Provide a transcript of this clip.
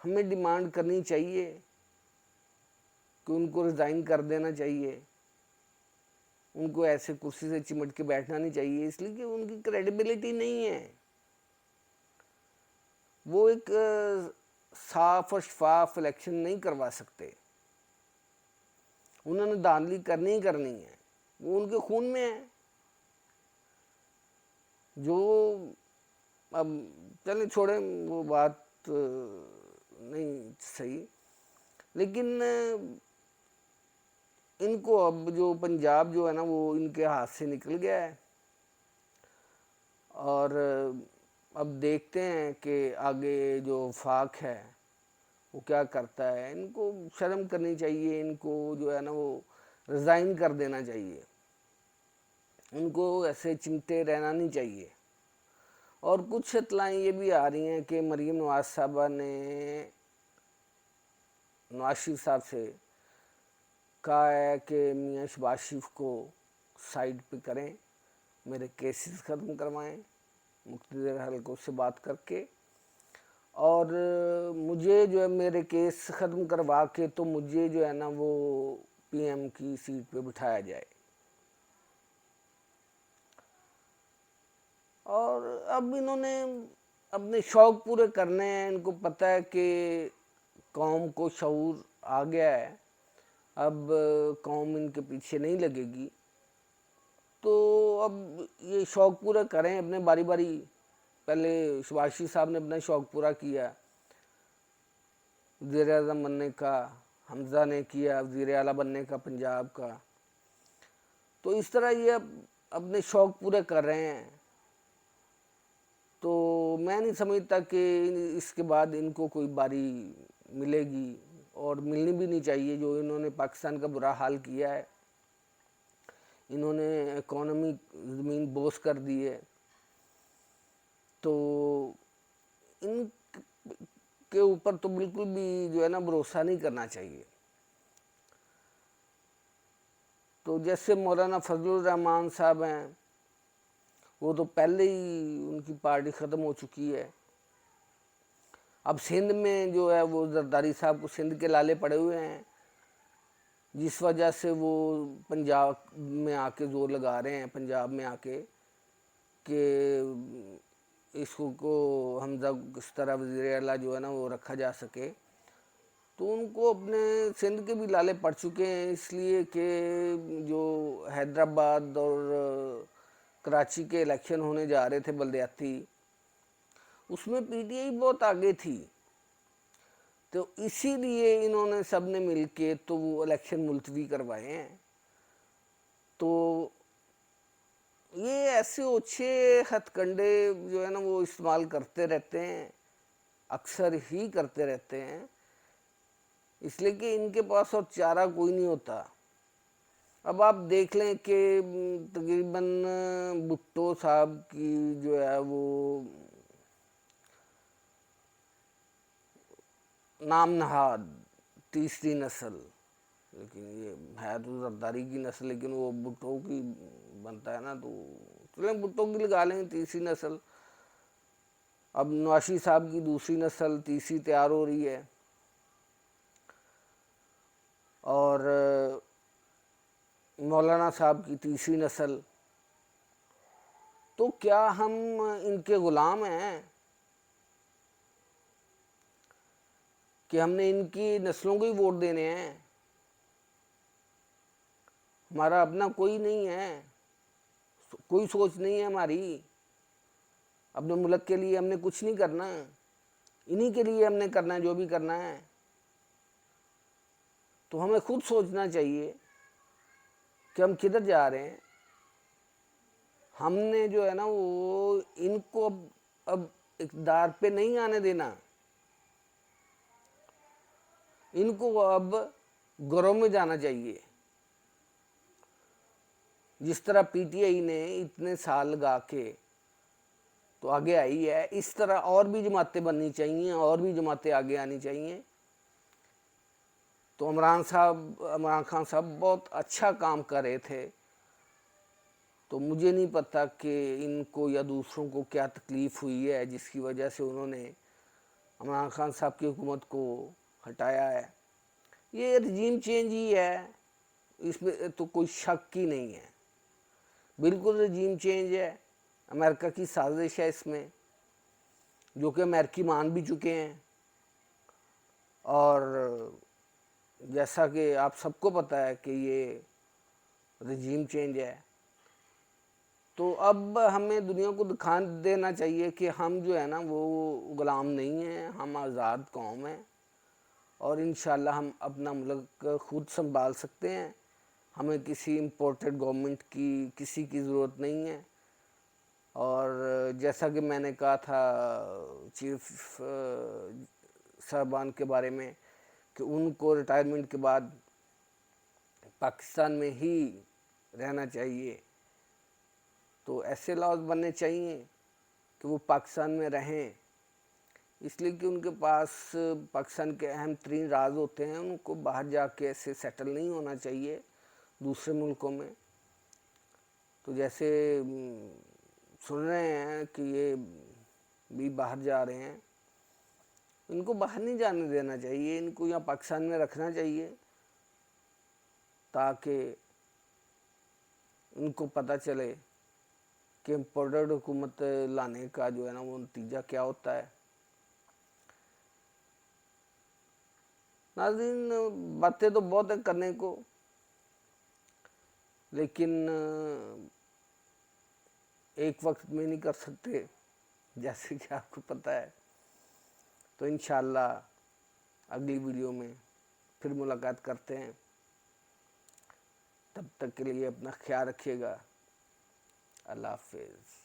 ہمیں ڈیمانڈ کرنی چاہیے کہ ان کو ریزائن کر دینا چاہیے، ان کو ایسے کرسی سے چمٹ کے بیٹھنا نہیں چاہیے، اس لیے کہ ان کی کریڈیبلٹی نہیں ہے، وہ ایک صاف اور شفاف الیکشن نہیں کروا سکتے، انہوں نے دھاندلی کرنی ہی کرنی ہے، وہ ان کے خون میں ہے۔ جو اب چلیں چھوڑیں، وہ بات نہیں صحیح، لیکن ان کو اب جو پنجاب جو ہے نا وہ ان کے ہاتھ سے نکل گیا ہے، اور اب دیکھتے ہیں کہ آگے جو وفاق ہے وہ کیا کرتا ہے۔ ان کو شرم کرنی چاہیے، ان کو جو ہے نا وہ ریزائن کر دینا چاہیے، ان کو ایسے چمٹے رہنا نہیں چاہیے۔ اور کچھ اطلاعیں یہ بھی آ رہی ہیں کہ مریم نواز صاحبہ نے نواز شریف صاحب سے کہا ہے کہ میاں شہباز شریف کو سائڈ پہ کریں، میرے کیسز ختم کروائیں مقتدر حلقوں سے بات کر کے، اور مجھے جو ہے میرے کیس ختم کروا کے تو مجھے جو ہے نا وہ پی ایم کی سیٹ پہ بٹھایا جائے۔ اور اب انہوں نے اپنے شوق پورے کرنے ہیں، ان کو پتہ ہے کہ قوم کو شعور آ گیا ہے، اب قوم ان کے پیچھے نہیں لگے گی، تو اب یہ شوق پورا کریں اپنے باری باری۔ پہلے شہباز شریف صاحب نے اپنا شوق پورا کیا وزیر اعظم بننے کا، حمزہ نے کیا وزیر اعلیٰ بننے کا پنجاب کا، تو اس طرح یہ اب اپنے شوق پورے کر رہے ہیں۔ تو میں نہیں سمجھتا کہ اس کے بعد ان کو کوئی باری ملے گی، اور ملنی بھی نہیں چاہیے۔ جو انہوں نے پاکستان کا برا حال کیا ہے، انہوں نے اکانومی زمین بوس کر دی ہے، تو ان کے اوپر تو بالکل بھی جو ہے نا بھروسہ نہیں کرنا چاہیے۔ تو جیسے مولانا فضل الرحمان صاحب ہیں، وہ تو پہلے ہی ان کی پارٹی ختم ہو چکی ہے، اب سندھ میں جو ہے وہ زرداری صاحب کو سندھ کے لالے پڑے ہوئے ہیں، جس وجہ سے وہ پنجاب میں آ کے زور لگا رہے ہیں، پنجاب میں آ کے کہ اس کو حمزہ کس طرح وزیر اعلیٰ جو ہے نا وہ رکھا جا سکے۔ تو ان کو اپنے سندھ کے بھی لالے پڑ چکے ہیں، اس لیے کہ جو حیدرآباد اور کراچی کے الیکشن ہونے جا رہے تھے بلدیاتی، اس میں پی ٹی آئی بہت آگے تھی، تو اسی لیے انہوں نے سب نے مل کے تو وہ الیکشن ملتوی کروائے ہیں۔ تو یہ ایسے اوچھے ہتھ کنڈے جو ہے نا وہ استعمال کرتے رہتے ہیں، اکثر ہی کرتے رہتے ہیں، اس لیے کہ ان کے پاس اور چارہ کوئی نہیں ہوتا۔ اب آپ دیکھ لیں کہ تقریباً بھٹو صاحب کی جو ہے وہ نام نہاد تیسری نسل، لیکن یہ ہے تو زرداری کی نسل، لیکن وہ بھٹو کی بنتا ہے نا، تو چلیں بھٹو کی لگا لیں تیسری نسل۔ اب نواز شریف صاحب کی دوسری نسل تیسری تیار ہو رہی ہے، اور مولانا صاحب کی تیسری نسل، تو کیا ہم ان کے غلام ہیں کہ ہم نے ان کی نسلوں کو ہی ووٹ دینے ہیں؟ ہمارا اپنا کوئی نہیں ہے، کوئی سوچ نہیں ہے ہماری، اپنے ملک کے لیے ہم نے کچھ نہیں کرنا، انہی کے لیے ہم نے کرنا ہے جو بھی کرنا ہے۔ تو ہمیں خود سوچنا چاہیے کہ ہم کدھر جا رہے ہیں۔ ہم نے جو ہے نا وہ ان کو اب اقتدار پہ نہیں آنے دینا، ان کو اب گھروں میں جانا چاہیے۔ جس طرح پی ٹی آئی نے اتنے سال لگا کے تو آگے آئی ہے، اس طرح اور بھی جماعتیں بننی چاہیے، اور بھی جماعتیں آگے آنی چاہیے۔ تو عمران خان صاحب بہت اچھا کام کر رہے تھے، تو مجھے نہیں پتا کہ ان کو یا دوسروں کو کیا تکلیف ہوئی ہے جس کی وجہ سے انہوں نے عمران خان صاحب کی حکومت کو ہٹایا ہے. یہ رجیم چینج ہی ہے, اس میں تو کوئی شک ہی نہیں ہے, بالکل رجیم چینج ہے. امریکہ کی سازش ہے اس میں, جو کہ امریکی مان بھی چکے ہیں. اور جیسا کہ آپ سب کو پتہ ہے کہ یہ رجیم چینج ہے, تو اب ہمیں دنیا کو دکھا دینا چاہیے کہ ہم جو ہے نا وہ غلام نہیں ہیں, ہم آزاد قوم ہیں, اور انشاءاللہ ہم اپنا ملک خود سنبھال سکتے ہیں. ہمیں کسی امپورٹڈ گورنمنٹ کی کسی کی ضرورت نہیں ہے. اور جیسا کہ میں نے کہا تھا چیف صاحبان کے بارے میں کہ ان کو ریٹائرمنٹ کے بعد پاکستان میں ہی رہنا چاہیے, تو ایسے لاز بننے چاہیے کہ وہ پاکستان میں رہیں, اس لیے کہ ان کے پاس پاکستان کے اہم ترین راز ہوتے ہیں, ان کو باہر جا کے ایسے سیٹل نہیں ہونا چاہیے دوسرے ملکوں میں. تو جیسے سن رہے ہیں کہ یہ بھی باہر جا رہے ہیں, ان کو باہر نہیں جانے دینا چاہیے, ان کو یہاں پاکستان میں رکھنا چاہیے تاکہ ان کو پتہ چلے کہ امپورٹڈ حکومت لانے کا جو ہے نا وہ نتیجہ کیا ہوتا ہے. ناظرین, باتیں تو بہت ہیں کرنے کو, لیکن ایک وقت میں نہیں کر سکتے جیسے کہ آپ کو پتہ ہے. تو انشاءاللہ اگلی ویڈیو میں پھر ملاقات کرتے ہیں. تب تک کے لیے اپنا خیال رکھیے گا. اللہ حافظ.